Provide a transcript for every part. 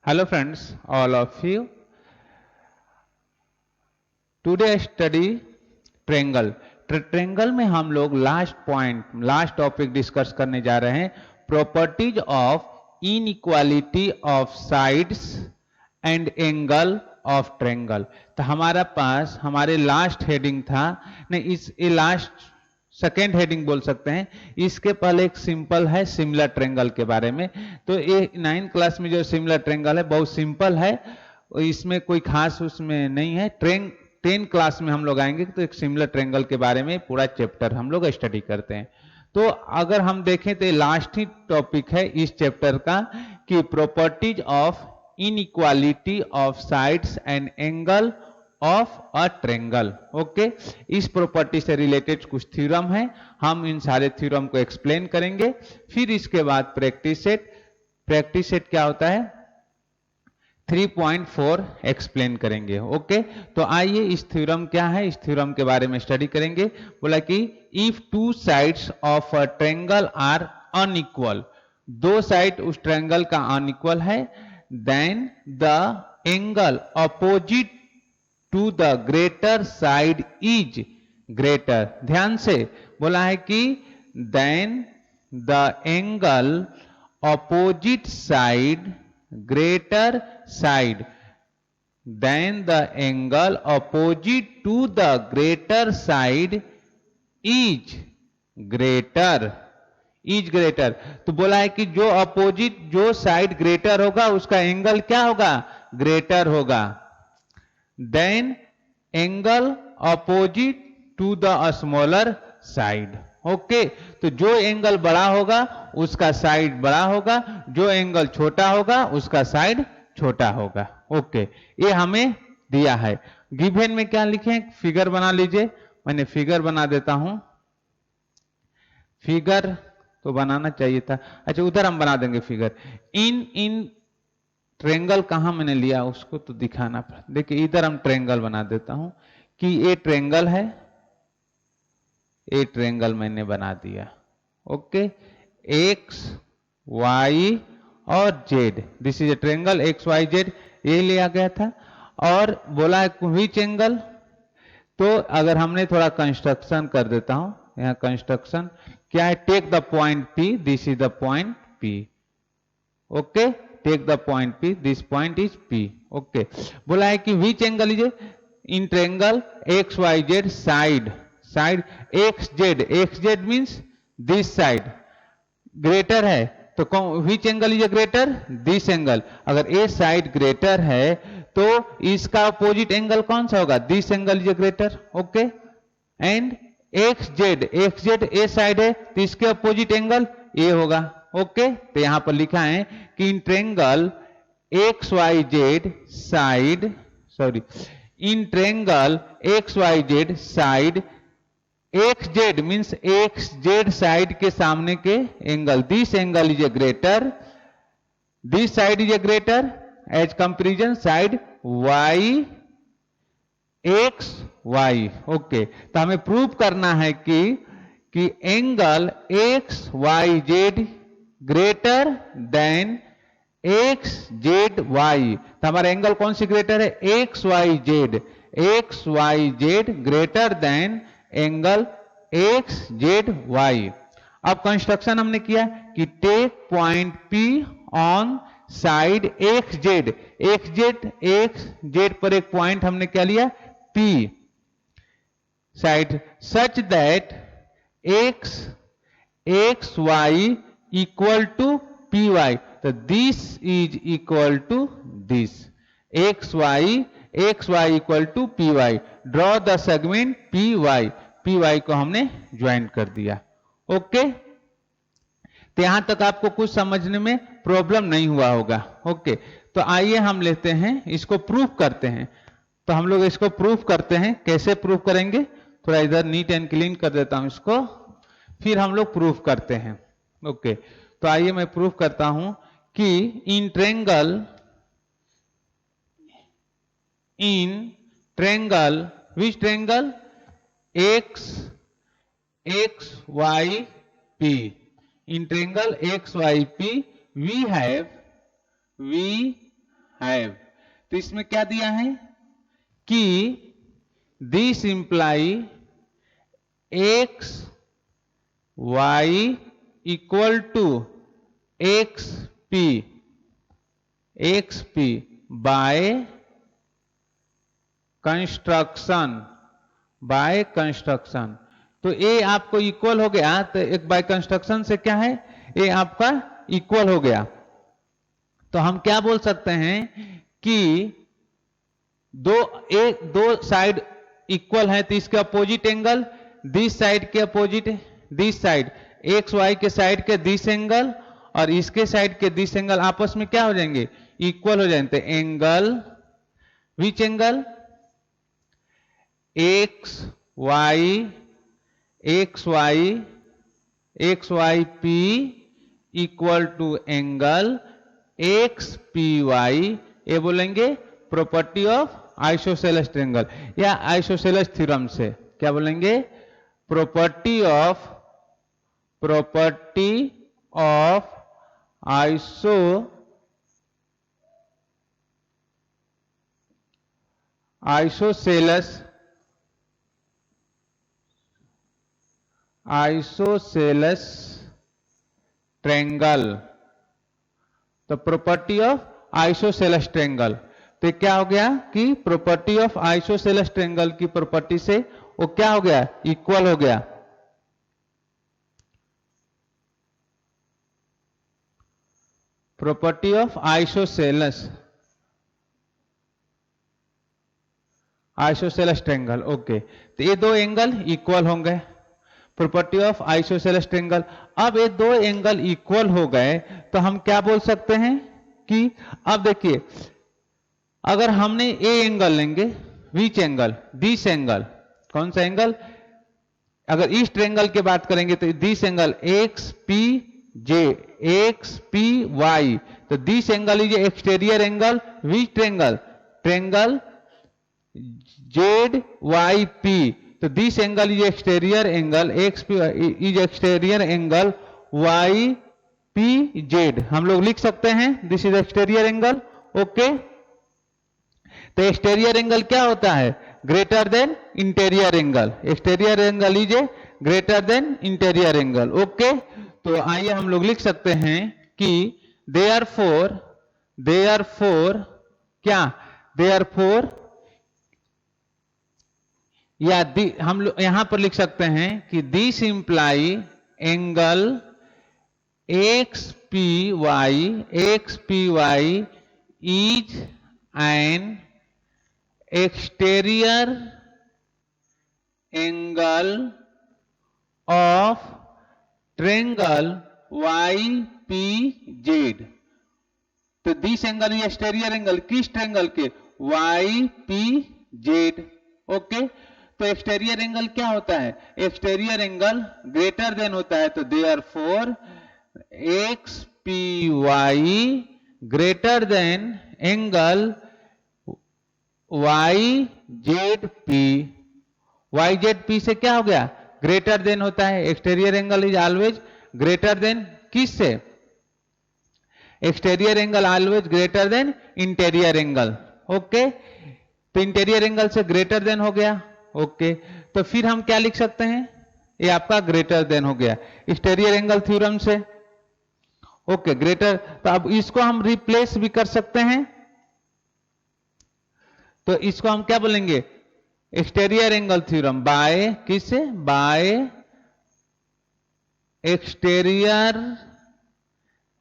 Hello friends, all of you. Today I study triangle. Triangle में हम लोग last topic discuss करने जा रहे हैं, properties of inequality of sides and angle of triangle. तो हमारा पास हमारे लास्ट हेडिंग था, नहीं ये लास्ट सेकेंड हेडिंग बोल सकते हैं। इसके पहले एक सिंपल है सिमिलर ट्रेंगल के बारे में। तो ये 9th क्लास में जो सिमिलर ट्रेंगल है बहुत सिंपल है, इसमें कोई खास उसमें नहीं है। 10 क्लास में हम लोग आएंगे तो एक सिमिलर ट्रेंगल के बारे में पूरा चैप्टर हम लोग स्टडी करते हैं। तो अगर हम देखें तो लास्ट ही टॉपिक है इस चैप्टर का कि properties of inequality of sides and angle of a triangle. Okay, इस प्रॉपर्टी से रिलेटेड कुछ थ्योरम है, हम इन सारे थ्योरम को एक्सप्लेन करेंगे। फिर इसके बाद प्रैक्टिस सेट क्या होता है 3.4 एक्सप्लेन करेंगे। ओके, तो आइए इस थ्योरम क्या है इस थ्योरम के बारे में स्टडी करेंगे। बोला कि if two sides of a triangle are unequal, दो साइड उस ट्रायंगल का अनइक्वल है, then the angle opposite to the greater side is greater. ध्यान से बोला है कि then the angle opposite side greater side, then the angle opposite to the greater side is greater। तो बोला है कि जो अपोजिट जो साइड ग्रेटर होगा उसका एंगल क्या होगा ग्रेटर होगा। Then angle opposite to the smaller side. Okay, तो जो एंगल बड़ा होगा उसका साइड बड़ा होगा, जो एंगल छोटा होगा उसका साइड छोटा होगा। ओके, ये हमें दिया है। गिवन में क्या लिखे फिगर बना लीजिए, मैंने फिगर बना देता हूं। फिगर तो बनाना चाहिए था, अच्छा उधर हम बना देंगे फिगर। इन ट्रेंगल कहां मैंने लिया उसको तो दिखाना पड़ा। देखिए इधर हम ट्रेंगल बना देता हूं कि ये ट्रेंगल है, ए ट्रेंगल मैंने बना दिया। ओके, एक्स वाई और Z, this is a triangle X Y Z, ये लिया गया था। और बोला है विच एंगल, तो अगर हमने थोड़ा कंस्ट्रक्शन कर देता हूं, यहां कंस्ट्रक्शन क्या है, take the point P, this is the point P. Okay, take the point P, this point is P. Okay, बोला है कि which angle is in triangle X Y Z side X Z means this side greater है, तो which angle is greater this angle. अगर A side greater है तो इसका opposite angle कौन सा होगा this angle is greater. Okay, and x Z A side है तो इसके अपोजिट एंगल ए होगा। ओके, तो यहां पर लिखा है कि in triangle X Y Z side in triangle X Y Z side X Z means X Z side के सामने के angle, this angle is a greater, this side is a greater as comparison side Y X Y. Okay, तो हमें prove करना है कि angle X Y Z greater than X Z Y. तो हमारा एंगल कौन सी ग्रेटर है X Y Z greater than angle X Z Y. अब कंस्ट्रक्शन हमने किया कि take point P on side X Z पर एक पॉइंट हमने क्या लिया P side, such that X Y equal to P Y. तो this is equal to this, X Y equal to P Y. Draw the segment P Y को हमने join कर दिया। ओके, तो यहां तक आपको कुछ समझने में प्रॉब्लम नहीं हुआ होगा। ओके, तो आइए हम लेते हैं इसको प्रूफ करते हैं। तो हम लोग इसको प्रूफ करते हैं, कैसे प्रूफ करेंगे, थोड़ा इधर नीट एंड क्लीन कर देता हूं इसको, फिर हम लोग प्रूफ करते हैं। ओके, तो आइए मैं प्रूफ करता हूं कि in triangle which triangle X Y P, in triangle X Y P we have. तो इसमें क्या दिया है कि this imply X Y equal to X P by construction. तो ए आपको इक्वल हो गया, तो एक बाय कंस्ट्रक्शन से क्या है, ए आपका इक्वल हो गया। तो हम क्या बोल सकते हैं कि दो साइड इक्वल है, तो इसके अपोजिट एंगल दिस साइड के opposite, this side X Y के साइड के दिस एंगल और इसके साइड के दिस एंगल आपस में क्या हो जाएंगे, इक्वल हो जाएंगे। Angle, which angle, X Y P equal to angle X P Y. ये बोलेंगे प्रॉपर्टी ऑफ आइसोसेलेस ट्रायंगल या आइसोसेलेस थ्योरम से। क्या बोलेंगे, प्रॉपर्टी ऑफ आइसोसेलेस ट्रायंगल। तो प्रॉपर्टी ऑफ आइसोसेलेस ट्रायंगल, तो क्या हो गया कि प्रॉपर्टी ऑफ आइसोसेलेस ट्रायंगल की प्रॉपर्टी से वो क्या हो गया, इक्वल हो गया। Property of isosceles triangle, okay. तो ये दो एंगल इक्वल होंगे, प्रॉपर्टी ऑफ आइसोसेलेस ट्रायंगल। अब ये दो एंगल इक्वल हो गए तो हम क्या बोल सकते हैं कि अब देखिए, अगर हमने ए एंगल लेंगे, विच एंगल, दिस एंगल, कौन सा एंगल, अगर इस ट्रायंगल की बात करेंगे तो this angle X P Y. तो this angle is exterior angle, which triangle Z Y P. तो this angle is exterior angle, X P is exterior angle Y P Z. हम लोग लिख सकते हैं this is exterior angle, okay. तो exterior angle क्या होता है, greater than interior angle. Exterior angle is greater than interior angle, okay. तो आइए हम लोग लिख सकते हैं कि देयरफॉर या हम लोग यहां पर लिख सकते हैं कि this imply angle X P Y is an exterior angle of triangle Y P Z. तो this angle is exterior angle किस ट्रायंगल के, वाई पी जेड, ओके। तो एक्सटीरियर एंगल क्या होता है, एक्सटीरियर एंगल ग्रेटर देन होता है। तो therefore X P Y greater than angle Y Z P से क्या हो गया, ग्रेटर देन होता है। Exterior angle is always greater than किस से, exterior angle always greater than interior angle, okay. तो इंटीरियर एंगल से ग्रेटर देन हो गया, ओके। तो फिर हम क्या लिख सकते हैं, ये आपका ग्रेटर देन हो गया एक्सटीरियर एंगल थ्योरम से, ओके, ग्रेटर। तो अब इसको हम रिप्लेस भी कर सकते हैं। तो इसको हम क्या बोलेंगे, एक्सटीरियर एंगल थ्योरम बाय किससे, bye exterior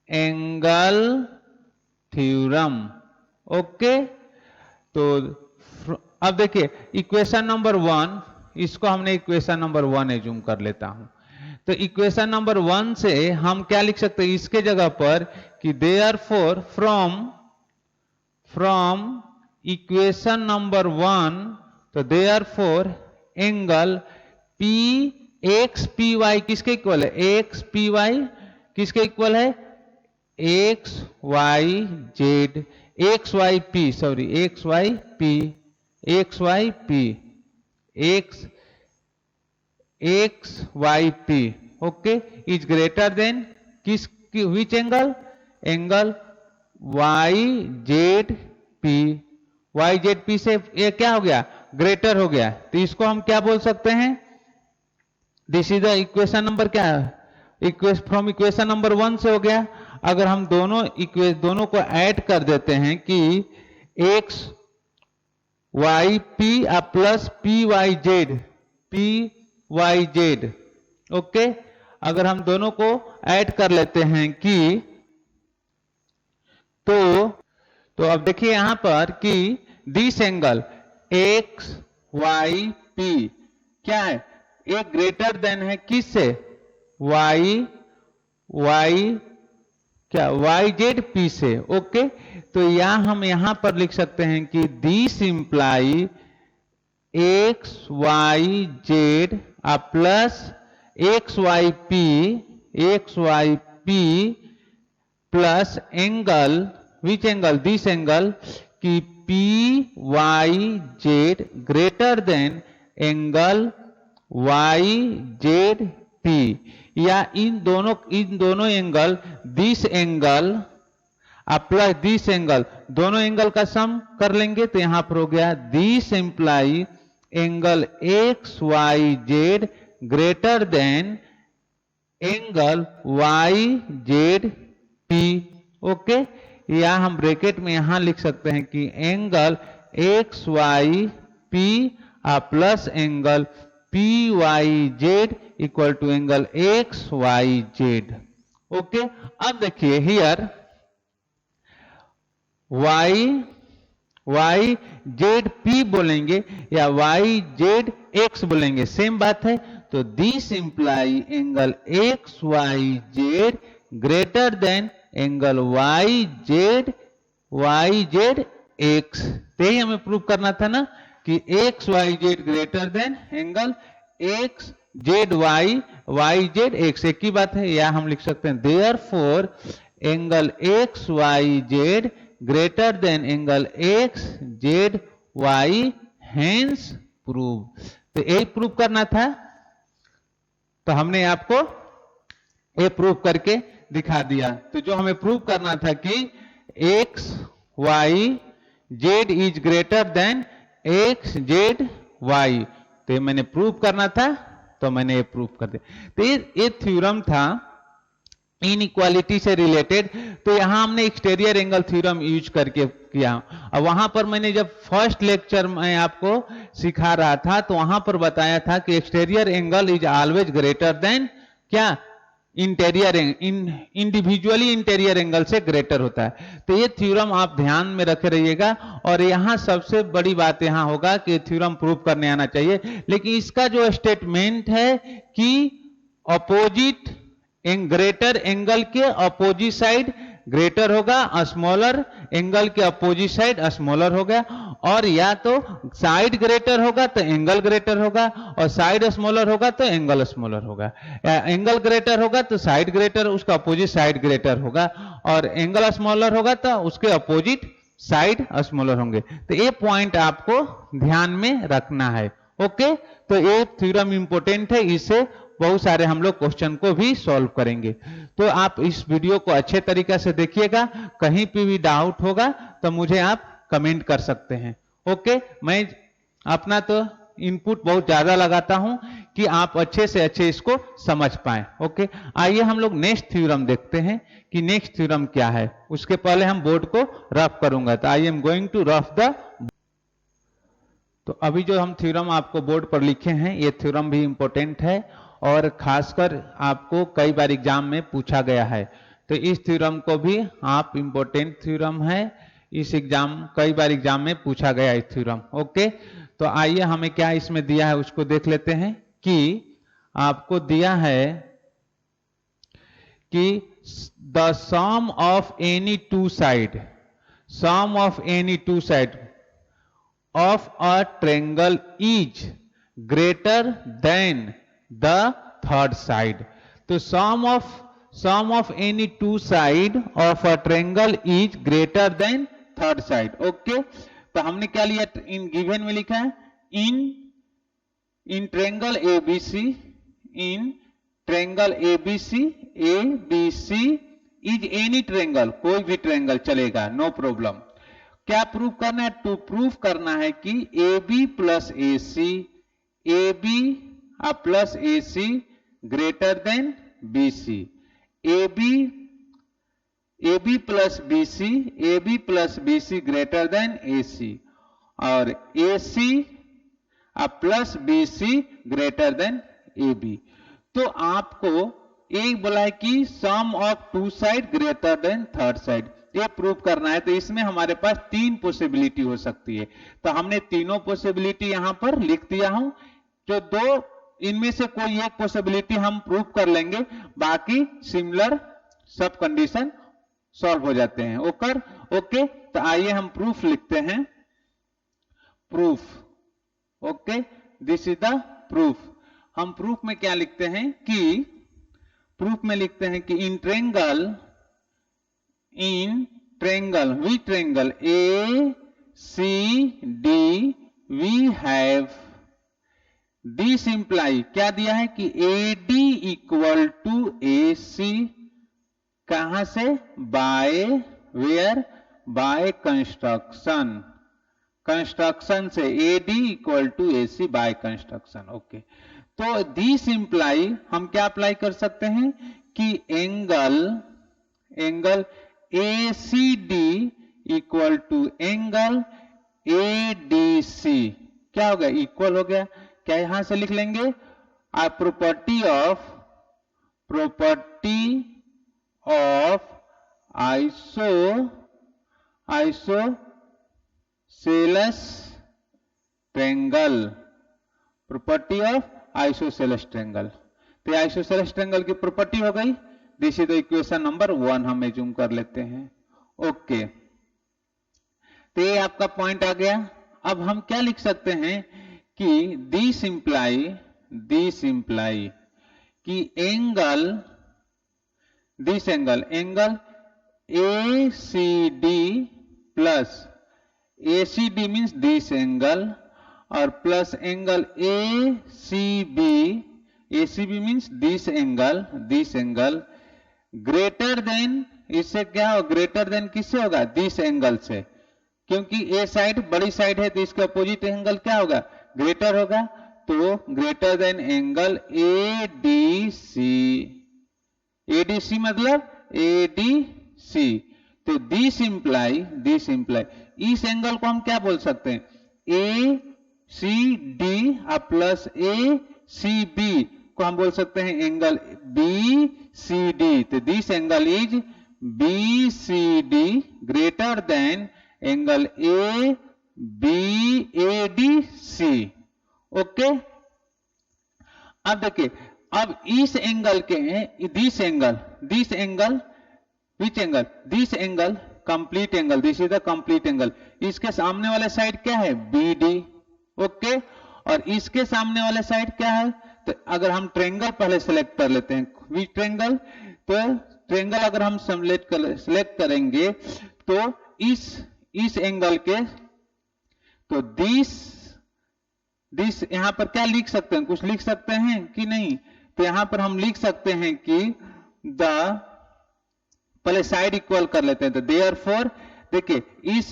angle theorem, okay. तो अब देखिए इक्वेशन नंबर 1, इसको हमने इक्वेशन नंबर 1 एज्यूम कर लेता हूं। तो इक्वेशन नंबर 1 से हम क्या लिख सकते हैं इसके जगह पर कि देयरफॉर फ्रॉम इक्वेशन नंबर 1, तो therefore angle P X P Y किसके इक्वल है, एक्स पी वाई किसके इक्वल है, X Y Z, X Y P, sorry X Y P, okay, is greater than which angle, angle Y Z P, Y Z P से ये क्या हो गया, greater हो गया। तो इसको हम क्या बोल सकते हैं, this is the equation number क्या है, फ्रॉम इक्वेशन नंबर 1 से हो गया। अगर हम दोनों को ऐड कर देते हैं कि X Y P plus P Y Z, okay. अगर हम दोनों को ऐड कर लेते हैं कि तो अब देखिए यहां पर कि this angle X Y P क्या है, एक ग्रेटर देन है किससे, वाई क्या, वाई जेड पी से, ओके। तो हम यहां पर लिख सकते हैं कि this imply X Y Z plus X Y P plus angle, which angle, this angle कि P Y Z greater than angle Y Z P, या इन दोनों angle, this angle plus this angle, दोनों एंगल का sum कर लेंगे। तो यहां पर हो गया this imply angle X Y Z greater than angle Y Z P, okay. या हम ब्रैकेट में यहां लिख सकते हैं कि angle X Y P plus angle P Y Z equal to angle X Y Z, okay. अब देखिए हियर वाई जेड पी बोलेंगे या वाई जेड एक्स बोलेंगे, सेम बात है। तो this imply angle X Y Z greater than angle Y Z X. तो यही हमें प्रूव करना था ना कि X Y Z greater than angle X Z Y Z X, एक ही बात है। या हम लिख सकते हैं therefore angle X Y Z greater than angle X Z Y, hence prove. तो यही प्रूव करना था, तो हमने आपको ये प्रूव करके दिखा दिया। तो जो हमें प्रूव करना था कि X Y Z is greater than X Z Y, तो ये मैंने प्रूव करना था, तो मैंने ये प्रूव कर दिया। तो ये थ्योरम था इनइक्वालिटी से रिलेटेड। तो यहां हमने एक्सटीरियर एंगल थ्योरम यूज करके किया। अब वहां पर मैंने जब फर्स्ट लेक्चर में आपको सिखा रहा था तो वहां पर बताया था कि exterior angle is always greater then क्या, इंटीरियर, इंडिविजुअली इंटीरियर एंगल से ग्रेटर होता है। तो ये थ्योरम आप ध्यान में रखे रहिएगा। और यहां सबसे बड़ी बात यहां होगा कि थ्योरम प्रूव करने आना चाहिए, लेकिन इसका जो स्टेटमेंट है कि अपोजिट ग्रेटर एंगल के अपोजिट साइड ग्रेटर होगा, स्मॉलर एंगल के अपोजिट साइड स्मॉलर होगा, और या तो साइड ग्रेटर होगा तो एंगल ग्रेटर होगा, और साइड स्मॉलर होगा तो एंगल स्मॉलर होगा। एंगल ग्रेटर होगा तो साइड ग्रेटर, उसका अपोजिट साइड ग्रेटर होगा, और एंगल स्मॉलर होगा तो उसके अपोजिट साइड स्मॉलर होंगे। तो ये पॉइंट आपको ध्यान में रखना है, ओके। तो ये थ्योरम इंपोर्टेंट है, इससे बहुत सारे हम लोग क्वेश्चन को भी सॉल्व करेंगे। तो आप इस वीडियो को अच्छे तरीके से देखिएगा, कहीं पे भी डाउट होगा तो मुझे आप कमेंट कर सकते हैं, ओके। मैं अपना तो इनपुट बहुत ज्यादा लगाता हूं कि आप अच्छे से अच्छे इसको समझ पाएं, ओके। आइए हम लोग नेक्स्ट थ्योरम देखते हैं कि नेक्स्ट थ्योरम क्या है। उसके पहले हम बोर्ड को रफ करूंगा, तो I am going to rough the. तो अभी जो हम थ्योरम आपको बोर्ड पर लिखे हैं, ये थ्योरम भी इंपॉर्टेंट है और खासकर आपको कई बार एग्जाम में पूछा गया है। तो इस थ्योरम को भी आप इंपॉर्टेंट थ्योरम है, इस एग्जाम कई बार एग्जाम में पूछा गया इस थ्योरम, ओके। तो आइए हमें क्या इसमें दिया है उसको देख लेते हैं। कि आपको दिया है कि the sum of any two side, sum of any two side of a triangle is greater than the third side. तो sum of any two side of a triangle is greater than third side, okay। तो हमने क्या लिया, in given में लिखा है in triangle ABC, in triangle ABC is any triangle, कोई भी ट्रायंगल चलेगा, नो प्रॉब्लम। क्या प्रूफ करना है? टू प्रूफ करना है कि A B plus A B plus A C greater than B C, A B plus B C greater than A C, और A C plus B C greater than A B. तो आपको एक बोला है कि sum of two side greater than third side, ये prove करना है। तो इसमें हमारे पास तीन पॉसिबिलिटी हो सकती है, तो हमने तीनों पॉसिबिलिटी यहां पर लिख दिया हूं। जो दो इनमें से कोई एक पॉसिबिलिटी हम प्रूव कर लेंगे, बाकी सिमिलर सब कंडीशन सॉल्व हो जाते हैं। ओके, तो आइए हम प्रूफ लिखते हैं। Proof, okay, this is the proof. हम प्रूफ में क्या लिखते हैं कि प्रूफ में लिखते हैं कि in triangle we triangle A C D we have, this imply क्या दिया है कि A D equal to A C, कहां से? By where? बाय कंस्ट्रक्शन से, A D equal to A C by construction. Okay, तो दिस इंप्लाई हम क्या अप्लाई कर सकते हैं कि angle A C D equal to angle A D C, क्या हो गया? इक्वल हो गया। क्या यहां से लिख लेंगे? Property of isosceles triangle, property of isosceles triangle. तो आइसोसेलेस ट्रेंगल की प्रॉपर्टी हो गई। This is the equation number 1, हम एज्यूम कर लेते हैं। ओके, तो ये आपका पॉइंट आ गया। अब हम क्या लिख सकते हैं कि दिस इंप्लाई कि angle A C D plus A C D means this angle, और plus angle A C B means this angle greater than, इससे क्या हो? ग्रेटर देन किससे होगा? दिस एंगल से, क्योंकि ए साइड बड़ी साइड है तो इसका अपोजिट एंगल क्या होगा? ग्रेटर होगा। तो greater than angle A D C मतलब ए डी सी। तो दिस इंप्लाई इस एंगल को हम क्या बोल सकते हैं? A C D plus A C B को हम बोल सकते हैं एंगल बी सी डी। तो this angle is B C D greater than angle A D C. Okay, अब देखिए, अब इस एंगल के this angle which angle? This angle complete angle, this is the complete angle. इसके सामने वाले side क्या है? B D. ओके, और इसके सामने वाले साइड क्या है? तो अगर हम ट्रेंगल पहले सेलेक्ट कर लेते हैं, विच ट्रेंगल? तो ट्रेंगल अगर हम सेलेक्ट करेंगे तो इस एंगल के, तो दिस यहां पर क्या लिख सकते हैं? कुछ लिख सकते हैं कि नहीं? तो यहां पर हम लिख सकते हैं कि पहले साइड इक्वल कर लेते हैं। तो देयरफॉर देखिए, इस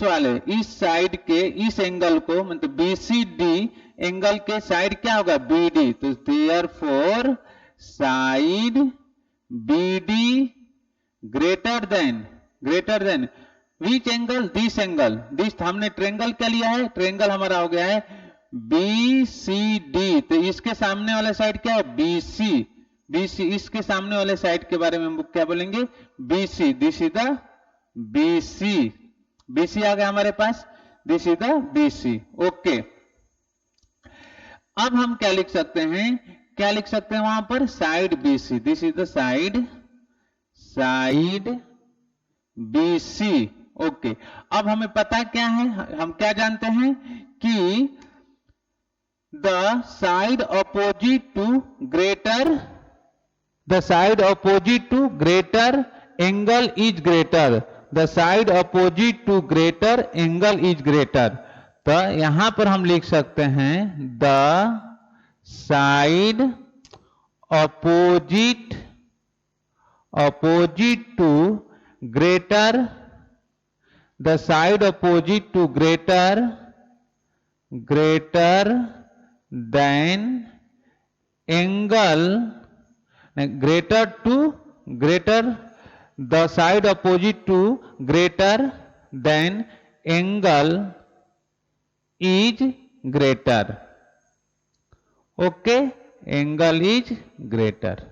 साइड के इस एंगल को मतलब बीसीडी एंगल के साइड क्या होगा? बीडी। तो therefore side BD greater than which angle? This angle. This हमने ट्रेंगल क्या लिया है? ट्रेंगल हमारा हो गया है बी सी डी। तो इसके सामने वाला साइड क्या है? बीसी। इसके सामने वाले साइड के बारे में हम क्या बोलेंगे? BC. This is the BC आ गया हमारे पास, this is the BC. Okay, अब हम क्या लिख सकते हैं? वहां पर side BC, this is the side BC. Okay, अब हमें पता क्या है? हम क्या जानते हैं कि the side opposite to greater angle is greater. The side opposite to greater angle is greater. तो यहां पर हम लिख सकते हैं the side opposite to greater the side opposite to greater than angle, greater the side opposite to greater than angle is greater. Okay, angle is greater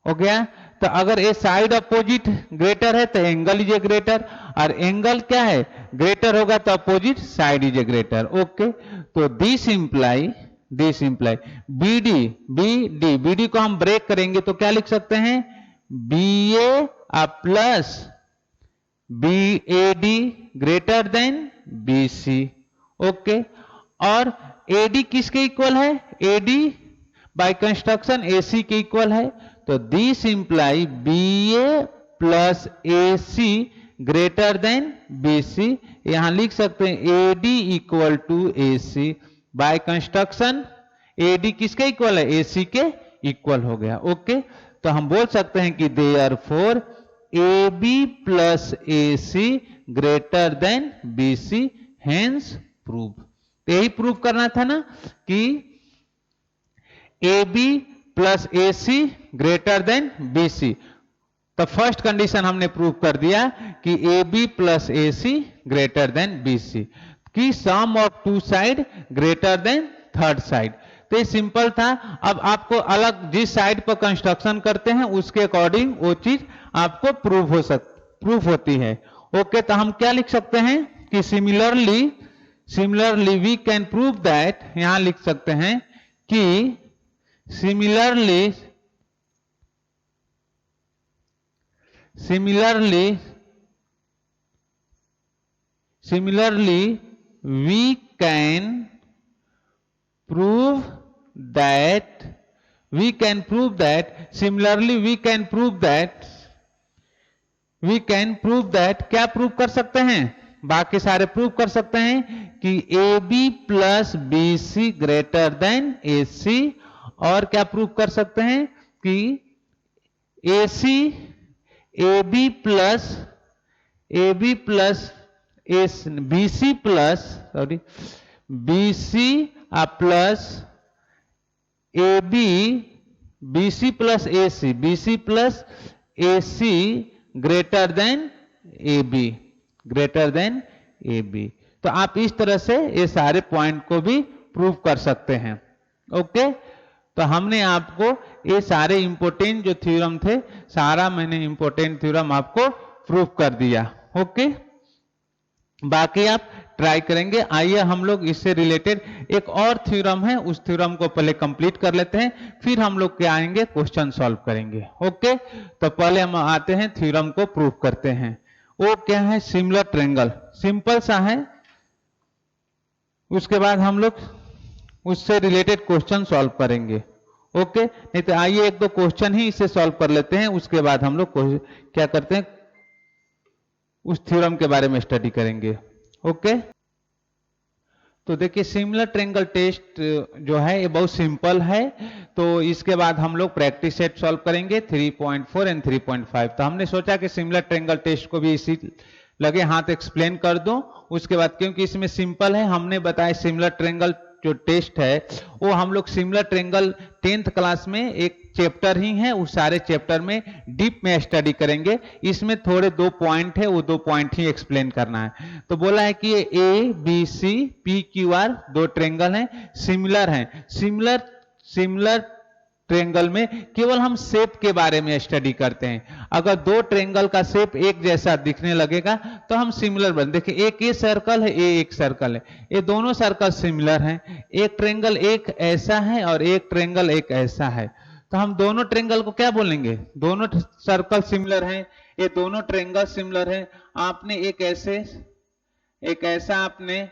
हो गया। तो अगर ये साइड अपोजिट ग्रेटर है तो एंगल इज ए ग्रेटर, और angle क्या है ग्रेटर होगा तो opposite side is a greater. Okay, तो दिस इंप्लाई BD को हम ब्रेक करेंगे तो क्या लिख सकते हैं, BA plus BAD greater than BC। ओके, और AD किसके इक्वल है, AD बाय कंस्ट्रक्शन AC के इक्वल है। तो this imply BA plus AC greater than BC। यहां लिख सकते हैं AD equal to AC by construction. AD किसके इक्वल है, AC के इक्वल हो गया। ओके, तो हम बोल सकते हैं कि therefore AB plus AC greater than BC, hence prove. यही प्रूव करना था ना कि AB plus AC greater than BC। तो फर्स्ट कंडीशन हमने प्रूव कर दिया कि AB plus AC greater than BC, कि sum of two side greater than third side. तो ये सिंपल था। अब आपको अलग जिस साइड पर कंस्ट्रक्शन करते हैं उसके अकॉर्डिंग वो चीज आपको प्रूव होती है। ओके, तो हम क्या लिख सकते हैं कि similarly we can prove that, यहां लिख सकते हैं कि similarly we can prove that क्या प्रूव कर सकते हैं, बाकी सारे प्रूव कर सकते हैं कि AB plus BC greater than AC, और क्या प्रूव कर सकते हैं कि BC plus BC plus AC greater then AB। तो आप इस तरह से ये सारे पॉइंट को भी प्रूव कर सकते हैं। ओके, तो हमने आपको ये सारे इंपॉर्टेंट जो थ्योरम थे, सारा मैंने इंपॉर्टेंट थ्योरम आपको प्रूव कर दिया। ओके, बाकी आप ट्राई करेंगे। आइए हम लोग इससे रिलेटेड एक और थ्योरम है, उस थ्योरम को पहले कंप्लीट कर लेते हैं, फिर हम लोग क्या आएंगे, क्वेश्चन सॉल्व करेंगे। ओके, तो पहले हम आते हैं थ्योरम को प्रूव करते हैं। वो क्या है, सिमिलर ट्रायंगल, सिंपल सा है। उसके बाद हम लोग उससे रिलेटेड क्वेश्चन सॉल्व करेंगे। ओके, नहीं तो आइए एक दो क्वेश्चन ही इससे सॉल्व कर लेते हैं, उसके बाद हम लोग क्या करते हैं, उस थ्योरम के बारे में स्टडी करेंगे। ओके, तो देखिए सिमिलर ट्रायंगल टेस्ट जो है ये बहुत सिंपल है। तो इसके बाद हम लोग प्रैक्टिस सेट सॉल्व करेंगे 3.4 एंड 3.5। तो हमने सोचा कि सिमिलर ट्रायंगल टेस्ट को भी इसी लगे हाथ एक्सप्लेन कर दूं। उसके बाद क्योंकि इसमें सिंपल है, हमने बताया सिमिलर ट्रायंगल जो टेस्ट है वो हम लोग सिमिलर ट्रायंगल 10th क्लास में एक चैप्टर ही है, उस सारे चैप्टर में डीप में स्टडी करेंगे। इसमें थोड़े दो पॉइंट है, वो दो पॉइंट ही एक्सप्लेन करना है। तो बोला है कि ये ABC PQR दो ट्रायंगल हैं, सिमिलर हैं। सिमिलर ट्रायंगल में केवल हम शेप के बारे में स्टडी करते हैं। अगर दो ट्रायंगल का शेप एक जैसा दिखने लगेगा तो हम सिमिलर बन। देखिए एक ये सर्कल है, ये एक सर्कल है, ये दोनों सर्कल सिमिलर हैं। एक ट्रायंगल एक ऐसा है और एक ट्रायंगल एक ऐसा है, तो हम दोनों ट्रायंगल को क्या बोलेंगे, दोनों सर्कल सिमिलर हैं, ये दोनों ट्रायंगल सिमिलर हैं। आपने एक ऐसा आपने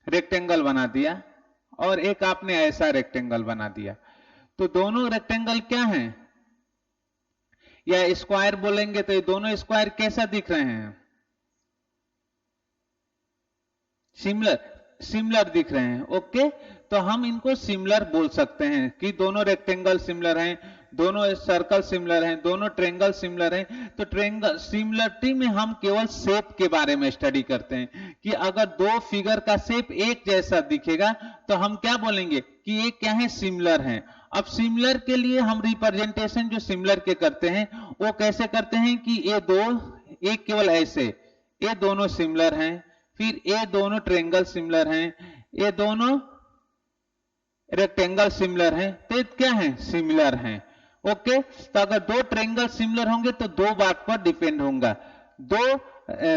रेक्टेंगल बना दिया और एक आपने ऐसा रेक्टेंगल बना दिया, तो दोनों रेक्टेंगल क्या हैं, या स्क्वायर बोलेंगे तो ये दोनों स्क्वायर कैसा दिख रहे हैं, सिमिलर दिख रहे हैं। ओके, तो हम इनको सिमिलर बोल सकते हैं कि दोनों रेक्टेंगल सिमिलर हैं, दोनों सर्कल सिमिलर हैं, दोनों ट्रेंगल सिमिलर हैं, तो ट्रेंगल सिमिलरिटी में हम केवल शेप के बारे में स्टडी करते हैं कि अगर दो फिगर का शेप एक जैसा दिखेगा तो हम क्या बोलेंगे कि ये क्या है, सिमिलर हैं। अब सिमिलर के लिए हम रिप्रेजेंटेशन जो सिमिलर के करते हैं वो कैसे करते हैं कि ये दो, एक केवल ऐसे, ये दोनों सिमिलर हैं, फिर ये दोनों ट्रेंगल सिमिलर हैं, ये दोनों रेक्टेंगल सिमिलर हैं, तो क्या है, सिमिलर हैं। ओके, तो अगर दो ट्रेंगल सिमिलर होंगे तो दो बात पर डिपेंड होगा, दो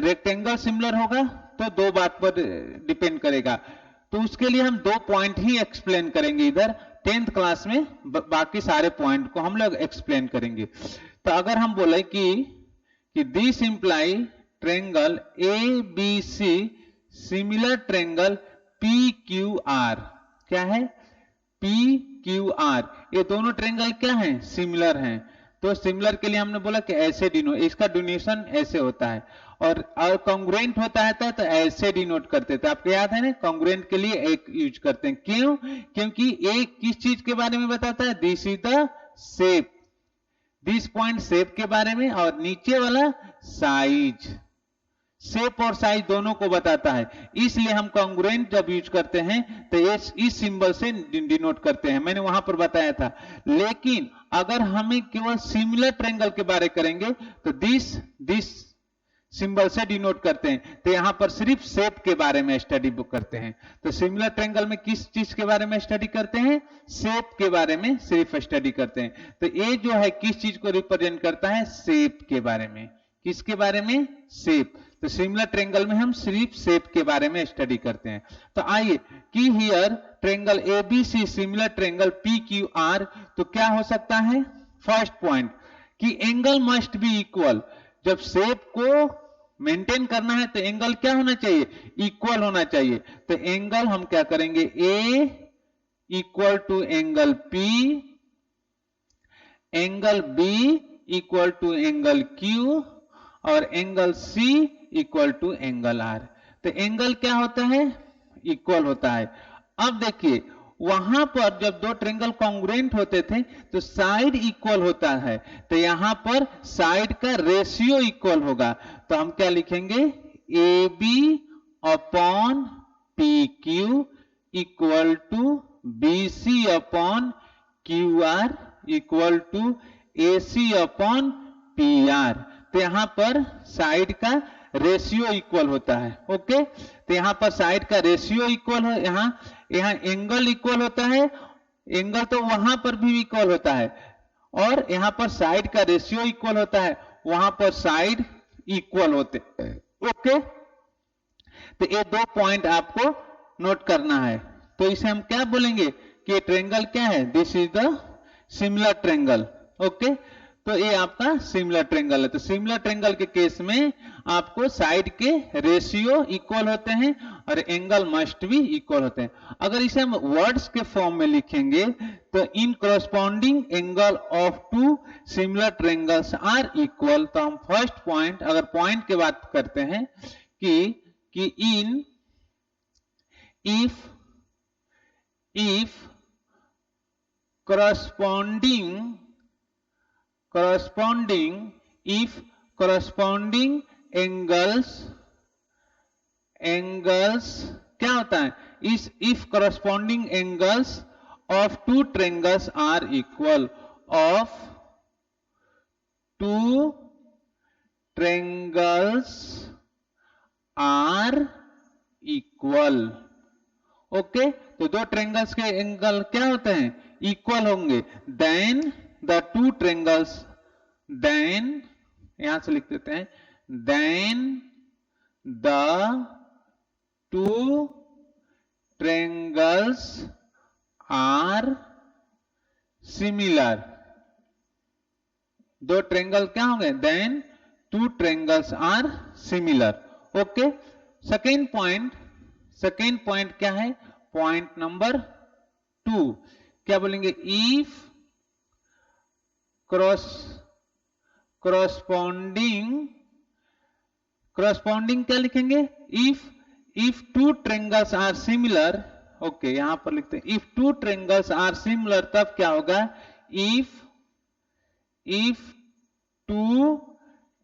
रेक्टेंगल सिमिलर होगा तो दो बात पर डिपेंड करेगा। तो उसके लिए हम दो पॉइंट ही एक्सप्लेन करेंगे इधर 10th क्लास में, बाकी सारे पॉइंट को हम लोग एक्सप्लेन करेंगे। तो अगर हम बोले कि this imply triangle A B C similar triangle P Q R, क्या है, पी क्यू आर, ये दोनों ट्रेंगल क्या हैं, सिमिलर हैं। तो सिमिलर के लिए हमने बोला कि ऐसे डिनोट, इसका डिनोशन ऐसे होता है, और कॉन्ग्रुएंट होता है तो ऐसे डिनोट करते थे, आपको याद है ना, कॉन्ग्रुएंट के लिए एक यूज करते हैं, क्यों, क्योंकि एक किस चीज के बारे में बताता है, this is the shape, this point shape के बारे में, और नीचे वाला साइज, शेप और साइज दोनों को बताता है, इसलिए हम कॉन्ग्रुएंट जब यूज करते हैं तो इस सिंबल से डिनोट करते हैं, मैंने वहां पर बताया था। लेकिन अगर हमें केवल सिमिलर ट्रेंगल के बारे करेंगे तो दिस सिंबल से डिनोट करते हैं, तो यहां पर सिर्फ शेप के बारे में स्टडी बुक करते हैं। तो सिमिलर ट्रेंगल में किस चीज के बारे में स्टडी करते हैं, शेप के बारे में सिर्फ स्टडी करते हैं। तो ये जो है किस चीज को रिप्रेजेंट करता है, शेप के बारे में, किसके बारे में, शेप। तो सिमिलर ट्रेंगल में हम सिर्फ शेप के बारे में स्टडी करते हैं। तो आइए कि here triangle ABC similar triangle P Q are, तो क्या हो सकता है, फर्स्ट पॉइंट कि एंगल मस्ट बी इक्वल, जब शेप को मेंटेन करना है तो एंगल क्या होना चाहिए, इक्वल होना चाहिए। तो एंगल हम क्या करेंगे, A equal to angle P, angle B equal to angle Q, और angle C equal to angle R. तो एंगल क्या होता है, इक्वल होता है। अब देखिए वहां पर जब दो ट्रेंगल कॉन्ग्रुएंट होते थे तो साइड इक्वल होता है, तो यहां पर साइड का रेशियो इक्वल होगा। तो हम क्या लिखेंगे, A B upon P Q equal to B C upon Q R equal to A C upon P R. तो यहां पर साइड का रेशियो इक्वल होता है। ओके, तो यहां पर साइड का रेशियो इक्वल है, यहां एंगल इक्वल होता है, एंगल तो वहां पर भी इक्वल होता है, और यहां पर साइड का रेशियो इक्वल होता है, वहां पर साइड इक्वल होते हैं। ओके, तो ये दो पॉइंट आपको नोट करना है। तो इसे हम क्या बोलेंगे कि ये ट्रेंगल क्या है, this is the similar triangle. Okay, तो ये आपका सिमिलर ट्रेंगल है। तो सिमिलर ट्रेंगल के केस में आपको साइड के रेशियो इक्वल होते हैं और एंगल मस्ट भी इक्वल होते हैं। अगर इसे हम वर्ड्स के फॉर्म में लिखेंगे तो इन corresponding angle of two similar triangles are equal. तो हम फर्स्ट पॉइंट, अगर पॉइंट की बात करते हैं कि इन इफ corresponding angles क्या होता है, if corresponding angles of two triangles are equal, of two triangles are equal। Okay, तो दो ट्रेंगल्स के एंगल क्या होते हैं, इक्वल होंगे। Then the two triangles, then यहां से लिख देते हैं, then the two triangles are similar. दो ट्रेंगल क्या होंगे, then two triangles are similar. Okay, second point क्या है, पॉइंट नंबर 2 क्या बोलेंगे, इफ corresponding क्या लिखेंगे, if two triangles are similar. Okay, यहां पर लिखते हैं if two triangles are similar, तब क्या होगा, if if two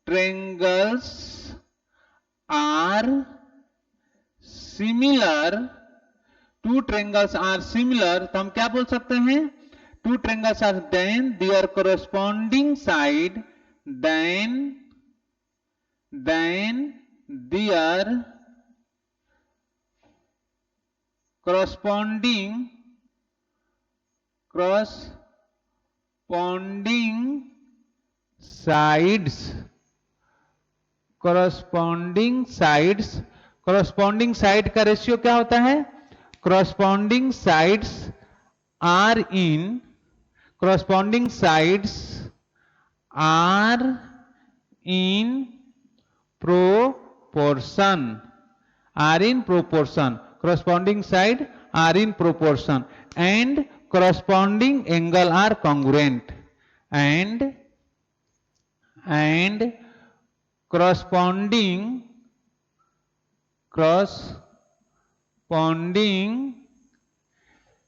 triangles are similar, two triangles are similar, तो हम क्या बोल सकते हैं, two triangles are then their corresponding side, then their corresponding sides, corresponding side का रेशियो क्या होता है, corresponding sides are in proportion, corresponding side are in proportion, and corresponding angle are congruent, and corresponding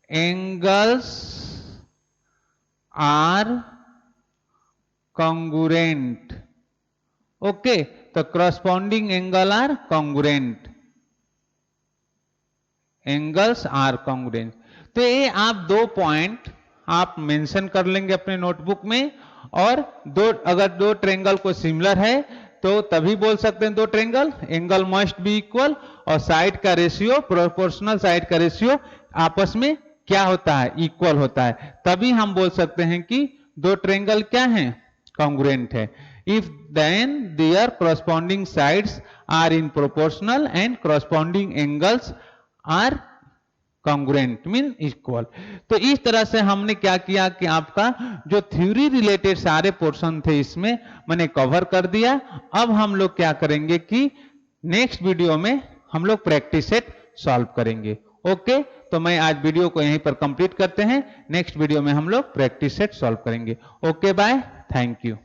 angles are congruent. Okay, तो corresponding angle are congruent, angles are congruent. तो ये आप दो point आप मेंशन कर लेंगे अपने नोटबुक में, और अगर दो ट्रायंगल को सिमिलर है तो तभी बोल सकते हैं दो triangle, angle must be equal, और साइड का रेशियो, प्रोपोर्शनल साइड का रेशियो आपस में क्या होता है, इक्वल होता है, तभी हम बोल सकते हैं कि दो ट्रायंगल क्या हैं, कॉन्ग्रुएंट है। If then their corresponding sides are in proportional and corresponding angles are congruent mean equal. तो इस तरह से हमने क्या किया कि आपका जो थ्योरी रिलेटेड सारे पोर्शन थे इसमें मैंने कवर कर दिया। अब हम लोग क्या करेंगे कि नेक्स्ट वीडियो में हम लोग प्रैक्टिस सेट सॉल्व करेंगे। ओके, तो मैं आज वीडियो को यहीं पर कंप्लीट करते हैं, नेक्स्ट वीडियो में हम लोग प्रैक्टिस सेट सॉल्व करेंगे। Okay, bye, thank you.